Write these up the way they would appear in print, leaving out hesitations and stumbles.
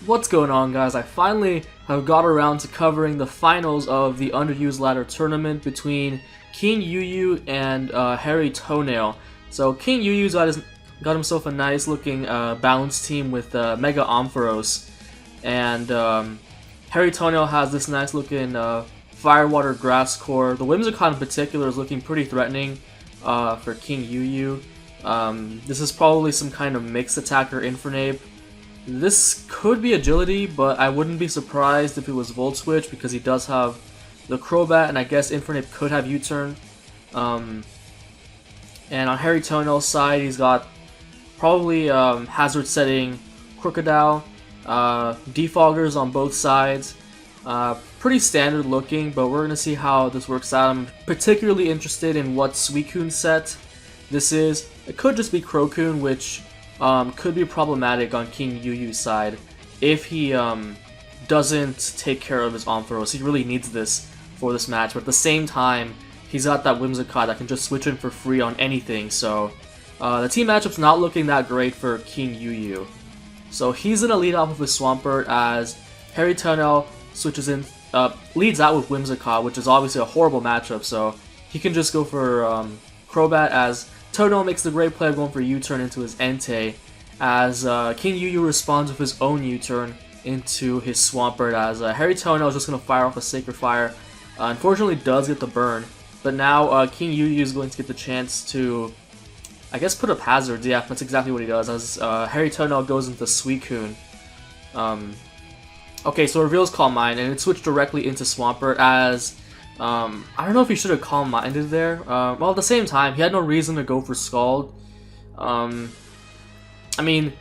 What's going on, guys? I finally have got around to covering the finals of the Underused Ladder tournament between King UU and Harry Toenail. So King UU's got himself a nice looking balanced team with Mega Ampharos, and Harry Toenail has this nice looking Firewater Grass Core. The Whimsicott in particular is looking pretty threatening for King UU. This is probably some kind of mixed attacker Infernape. This could be agility, but I wouldn't be surprised if it was Volt Switch because he does have the Crobat, and I guess Infernape could have U-Turn. And on Harry Toenail's side, he's got probably Hazard Setting, Crocodile, Defoggers on both sides. Pretty standard looking, but we're going to see how this works out. I'm particularly interested in what Suicune set this is. It could just be Crocoon, which could be problematic on King UU's side if he doesn't take care of his Ampharos. He really needs this for this match, but at the same time, he's got that Whimsicott that can just switch in for free on anything, so the team matchup's not looking that great for King UU. So he's going to lead off with his Swampert as Harry Toenail switches in, leads out with Whimsicott, which is obviously a horrible matchup, so he can just go for Crobat as Toenail makes the great play of going for U-turn into his Entei, as King UU responds with his own U-turn into his Swampert, as Harry Toenail is just going to fire off a Sacred Fire. Unfortunately does get the burn, but now King UU is going to get the chance to, I guess, put up hazards. Yeah, that's exactly what he does, as Harry Toenail goes into Suicune. Okay, so reveals Calm Mind, and it switched directly into Swampert, as I don't know if he should have Calm Minded there. Well, at the same time, he had no reason to go for Scald. I mean,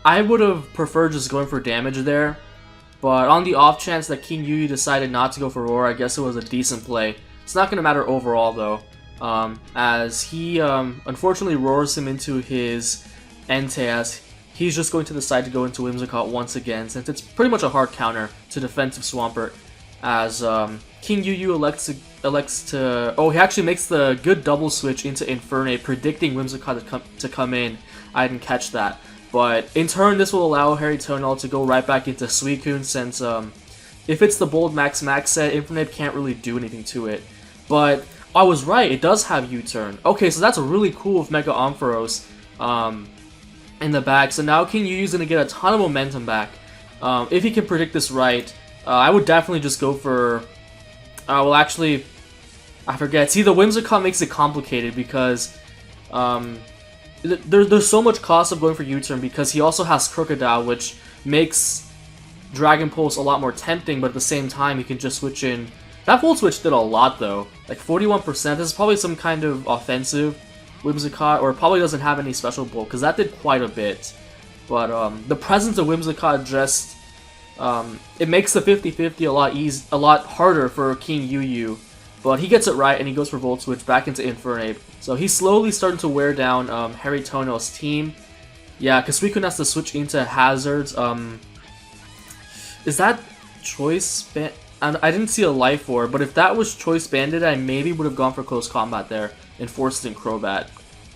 I would have preferred just going for damage there, but on the off chance that King UU decided not to go for Roar, I guess it was a decent play. It's not going to matter overall, though, as he unfortunately roars him into his Entei, as he's just going to decide to go into Whimsicott once again, since it's pretty much a hard counter to defensive Swampert, as King UU elects to... Oh, he actually makes the good double switch into Infernape, predicting Whimsicott to come in. I didn't catch that. But in turn, this will allow Harry Toenail to go right back into Suicune, since if it's the Bold Max set, Infernape can't really do anything to it. But I was right, it does have U-Turn. Okay, so that's really cool with Mega Ampharos in the back. So now King UU is going to get a ton of momentum back. If he can predict this right, I would definitely just go for... well, actually, I forget. See, the Whimsicott makes it complicated because there's so much cost of going for U-Turn, because he also has Crocodile, which makes Dragon Pulse a lot more tempting, but at the same time, he can just switch in. That Volt Switch did a lot, though. Like 41%. This is probably some kind of offensive Whimsicott, or it probably doesn't have any special bulk, because that did quite a bit. But the presence of Whimsicott just... it makes the 50-50 a lot harder for King UU, but he gets it right and he goes for Volt Switch back into Infernape. So he's slowly starting to wear down Harry Toenail's team. Yeah, because Suicune has to switch into hazards. Is that Choice Band? I didn't see a Life Orb, but if that was Choice Banded, I maybe would have gone for Close Combat there and forced in Crobat.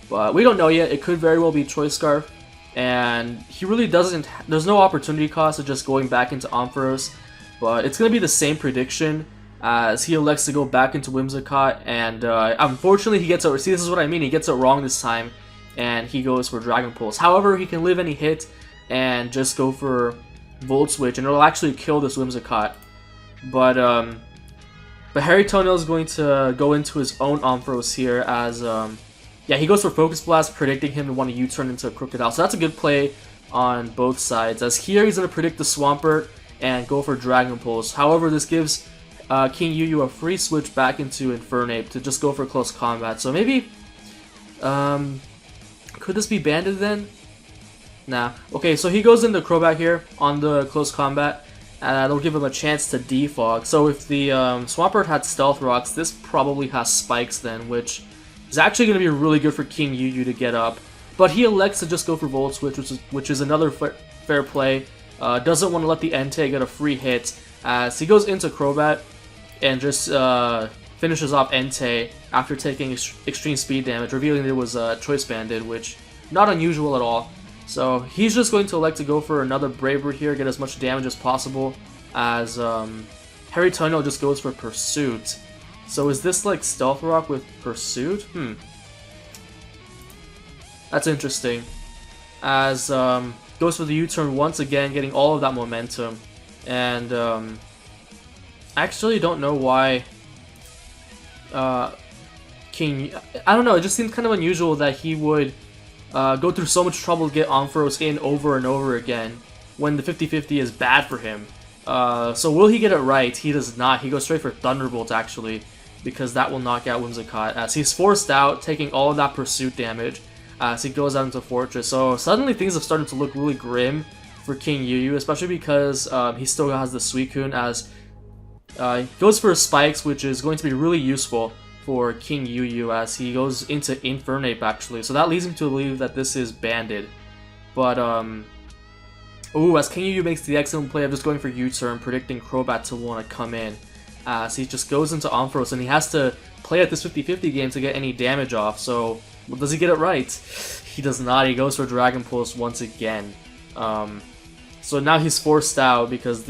But we don't know yet. It could very well be Choice Scarf. And he really doesn't... There's no opportunity cost of just going back into Ampharos. But it's going to be the same prediction as he elects to go back into Whimsicott. And unfortunately, he gets it... See, this is what I mean. He gets it wrong this time. And he goes for Dragon Pulse. However, he can live any hit and just go for Volt Switch. And it'll actually kill this Whimsicott. But Harry Toenail is going to go into his own Ampharos here as... yeah, he goes for Focus Blast, predicting him to want to U-turn into a Crocodile. So that's a good play on both sides. As here, he's going to predict the Swampert and go for Dragon Pulse. However, this gives King UU a free switch back into Infernape to just go for Close Combat. So maybe... could this be Banded then? Nah. Okay, so he goes into Crobat here on the Close Combat. And that'll give him a chance to defog. So if the Swampert had Stealth Rocks, this probably has Spikes then, which... is actually going to be really good for King UU to get up. But he elects to just go for Volt Switch, which is another fair play. Doesn't want to let the Entei get a free hit, as he goes into Crobat and just finishes off Entei after taking extreme speed damage, revealing it was Choice Banded, which not unusual at all. So he's just going to elect to go for another Braver here, get as much damage as possible, as Harry Toenail just goes for Pursuit. So is this like Stealth Rock with Pursuit? That's interesting. As goes for the U-turn once again, getting all of that momentum. And I actually don't know why King... I don't know, it just seems kind of unusual that he would go through so much trouble to get Ampharos in over and over again when the 50-50 is bad for him. So will he get it right? He does not. He goes straight for Thunderbolt actually, because that will knock out Whimsicott, as he's forced out, taking all of that Pursuit damage as he goes out into Fortress. So suddenly things have started to look really grim for King UU, especially because he still has the Suicune, as he goes for Spikes, which is going to be really useful for King UU as he goes into Infernape actually. So that leads him to believe that this is Banded. But ooh, as King UU makes the excellent play of just going for U-turn, predicting Crobat to want to come in, as he just goes into Ampharos, and he has to play at this 50-50 game to get any damage off. So does he get it right? He does not. He goes for Dragon Pulse once again. So now he's forced out because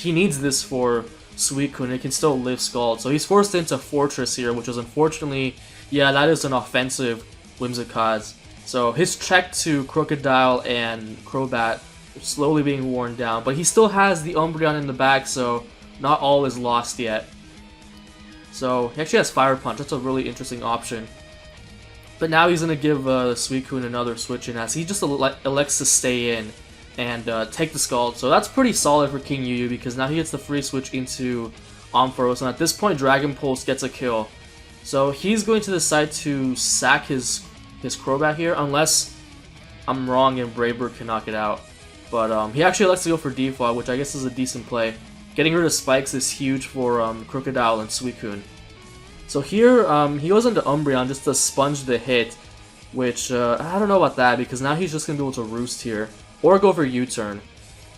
he needs this for Suicune. It can still live Scald. So he's forced into Fortress here, which is unfortunately, yeah, that is an offensive Whimsicott. So his check to Crocodile and Crobat slowly being worn down, but he still has the Umbreon in the back, so not all is lost yet. So he actually has Fire Punch. That's a really interesting option. But now he's going to give Suicune another switch in, as he just elects to stay in and take the Scald. So that's pretty solid for King UU, because now he gets the free switch into Ampharos, and at this point Dragon Pulse gets a kill. So he's going to decide to sack his Crobat here, unless I'm wrong and Braver can knock it out. But he actually elects to go for Default, which I guess is a decent play. Getting rid of Spikes is huge for Crocodile and Suicune. So here, he goes into Umbreon just to sponge the hit, which, I don't know about that, because now he's just going to be able to Roost here, or go for U-turn.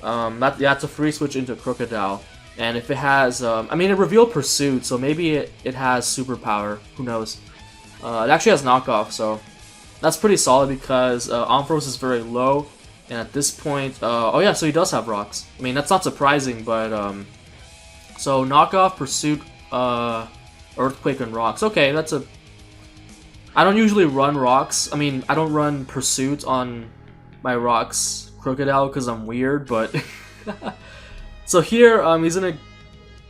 That's a free switch into Crocodile, and if it has, I mean, it revealed Pursuit, so maybe it has Superpower, who knows. It actually has Knockoff, so that's pretty solid, because Ampharos is very low, and at this point, oh yeah, so he does have Rocks. I mean, that's not surprising, but, so Knockoff, Pursuit, Earthquake, and Rocks. Okay, that's a... I don't usually run Rocks. I mean, I don't run Pursuit on my Rocks Crocodile because I'm weird, but... So here, he's going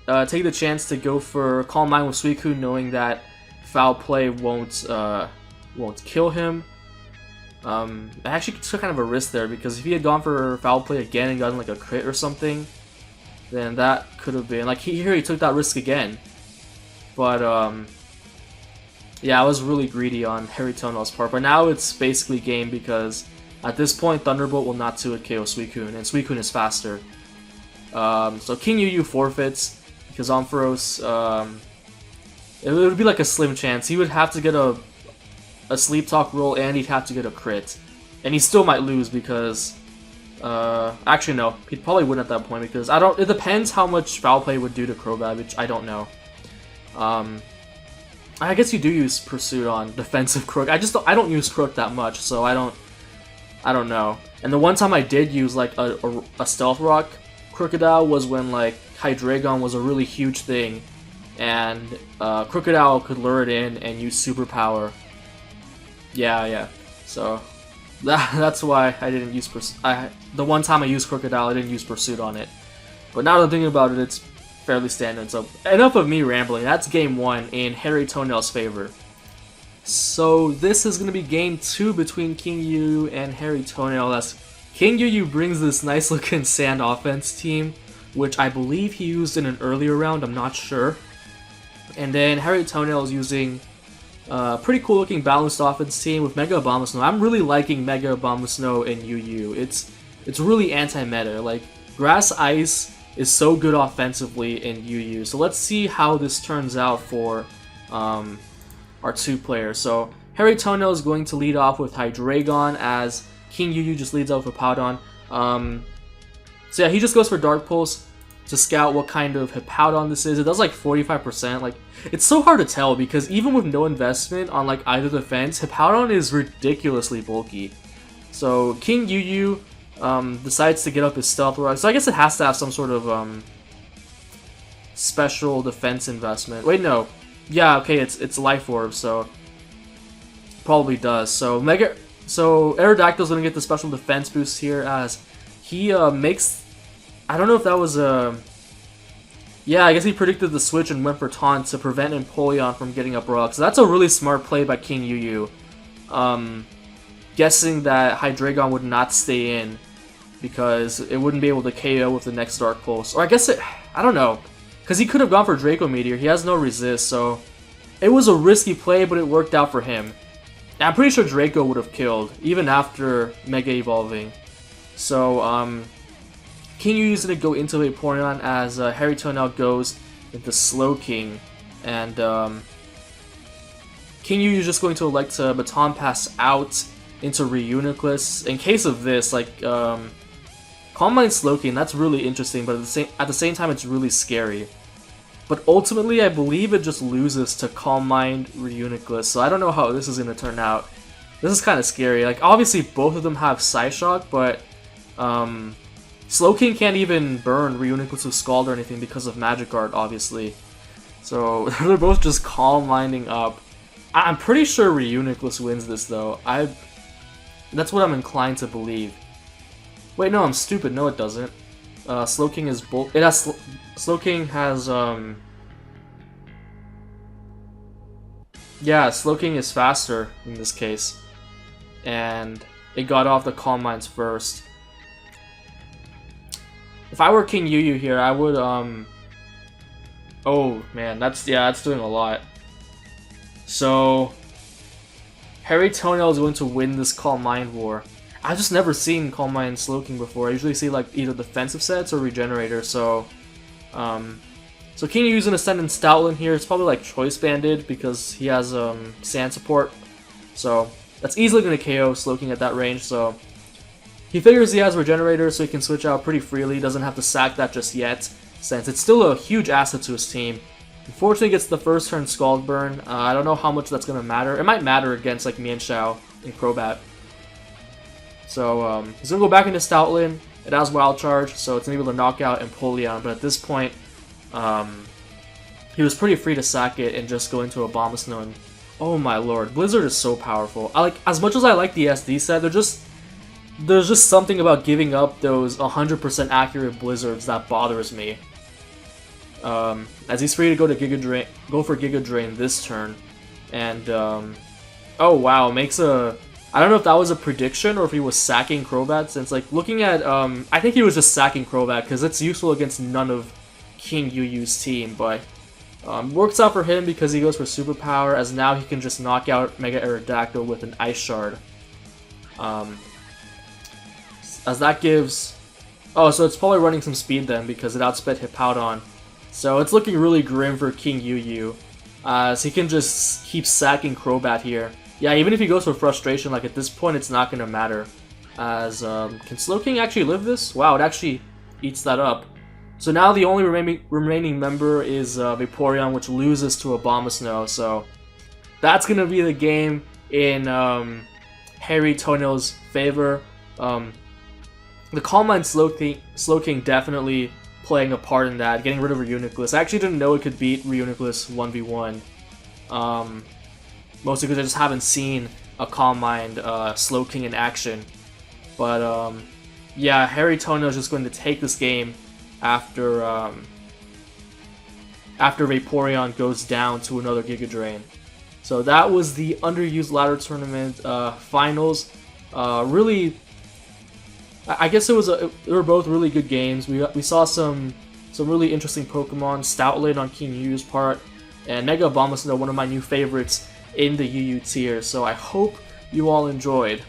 to take the chance to go for Calm Mind with Suicune, knowing that Foul Play won't kill him. I actually took kind of a risk there, because if he had gone for Foul Play again and gotten like a crit or something, then that could have been... Like, here he took that risk again. But, yeah, I was really greedy on Harry Toenail's part. But now it's basically game, because at this point, Thunderbolt will not 2-hit KO Suicune, and Suicune is faster. So King UU forfeits, because Ampharos, it would be like a slim chance. He would have to get a Sleep Talk roll, and he'd have to get a crit. And he still might lose, because... actually, no. He probably wouldn't at that point, because it depends how much Foul Play would do to Crobat, which I don't know. I guess you do use Pursuit on defensive Croak. I don't use Croak that much, so I don't know. And the one time I did use like a Stealth Rock Crocodile was when like Hydreigon was a really huge thing, and Crocodile could lure it in and use Superpower. Yeah. So that's why I didn't use Pursuit. The one time I used Crocodile, I didn't use Pursuit on it. But now that I'm thinking about it, it's fairly standard. So enough of me rambling. That's game 1 in Harry Toenail's favor. So this is going to be game 2 between King UU and Harry Toenail. As King UU brings this nice looking sand offense team, which I believe he used in an earlier round, I'm not sure. And then Harry Toenail is using a pretty cool looking balanced offense team with Mega Abomasnow. I'm really liking Mega Abomasnow in UU. It's really anti-meta. Like, Grass Ice is so good offensively in UU. So let's see how this turns out for our two players. So Harry Toenail is going to lead off with Hydreigon, as King UU just leads off with Hippowdon. So yeah, he just goes for Dark Pulse to scout what kind of Hippowdon this is. It does like 45%. Like, it's so hard to tell, because even with no investment on like either defense, Hippowdon is ridiculously bulky. So King Yu decides to get up his stealth rock. So I guess it has to have some sort of special defense investment. Wait, no. Yeah, okay, it's life orb, so probably does. So Aerodactyl's gonna get the special defense boost here as he makes. I don't know if that was a. Yeah, I guess he predicted the switch and went for taunt to prevent Empoleon from getting up rock. So that's a really smart play by King Yu. Guessing that Hydreigon would not stay in because it wouldn't be able to KO with the next Dark Pulse. Or I guess I don't know. Because he could have gone for Draco Meteor. He has no resist, so it was a risky play, but it worked out for him. And I'm pretty sure Draco would have killed, even after Mega Evolving. So, King Yu is going to go into Vaporeon as Harry Toenail goes into Slowking. And King Yu is just going to elect to Baton Pass out into Reuniclus. In case of this, like, Calm Mind Slowking, that's really interesting, but at the same time, it's really scary. But ultimately, I believe it just loses to Calm Mind Reuniclus, so I don't know how this is going to turn out. This is kind of scary. Like, obviously, both of them have Psyshock, but Slowking can't even burn Reuniclus' Scald or anything because of Magic Art, obviously. So, they're both just Calm Minding up. I'm pretty sure Reuniclus wins this, though. That's what I'm inclined to believe. Wait, no, I'm stupid. No, it doesn't. Slowking is Slowking has, yeah, Slowking is faster in this case. And it got off the Calm Minds first. If I were King Yu here, I would, oh, man, that's doing a lot. So, Harry Toenail is going to win this Calm Mind War. I've just never seen Calm Mind Slowking before. I usually see like either defensive sets or Regenerator, so King Yu's gonna send in Stoutland here. It's probably like Choice Banded because he has Sand support. So that's easily gonna KO Slowking at that range, so he figures he has Regenerator so he can switch out pretty freely, doesn't have to sack that just yet, since it's still a huge asset to his team. Unfortunately gets the first turn Scald Burn. I don't know how much that's gonna matter. It might matter against like Mienshao and Crobat. So, he's going to go back into Stoutland. It has Wild Charge, so it's able to knock out Empoleon, but at this point, he was pretty free to sack it and just go into Abomasnow. And oh my lord, Blizzard is so powerful. As much as I like the SD set, there's just something about giving up those 100% accurate Blizzards that bothers me. As he's free to go for Giga Drain this turn, and oh wow, makes a. I don't know if that was a prediction or if he was sacking Crobat, since like looking at I think he was just sacking Crobat because it's useful against none of King Yu's team, but works out for him because he goes for Superpower, as now he can just knock out Mega Aerodactyl with an Ice Shard. As that gives. Oh, so it's probably running some speed then because it outsped Hippowdon. So it's looking really grim for King Yu, as he can just keep sacking Crobat here. Yeah, even if he goes for Frustration, like at this point it's not going to matter. As, can Slowking actually live this? Wow, it actually eats that up. So now the only remaining member is Vaporeon, which loses to Abomasnow. So that's going to be the game in Harry Toenail's favor. The Calm Mind Slowking definitely playing a part in that, getting rid of Reuniclus. I actually didn't know it could beat Reuniclus 1v1. Mostly because I just haven't seen a Calm Mind Slowking in action. But yeah, Harry Toenail is just going to take this game after Vaporeon goes down to another Giga Drain. So that was the Underused Ladder Tournament finals. Really, I guess they were both really good games. We saw some really interesting Pokemon. Stoutland on King Yu's part, and Mega Abomasnow, one of my new favorites in the UU tier. So I hope you all enjoyed.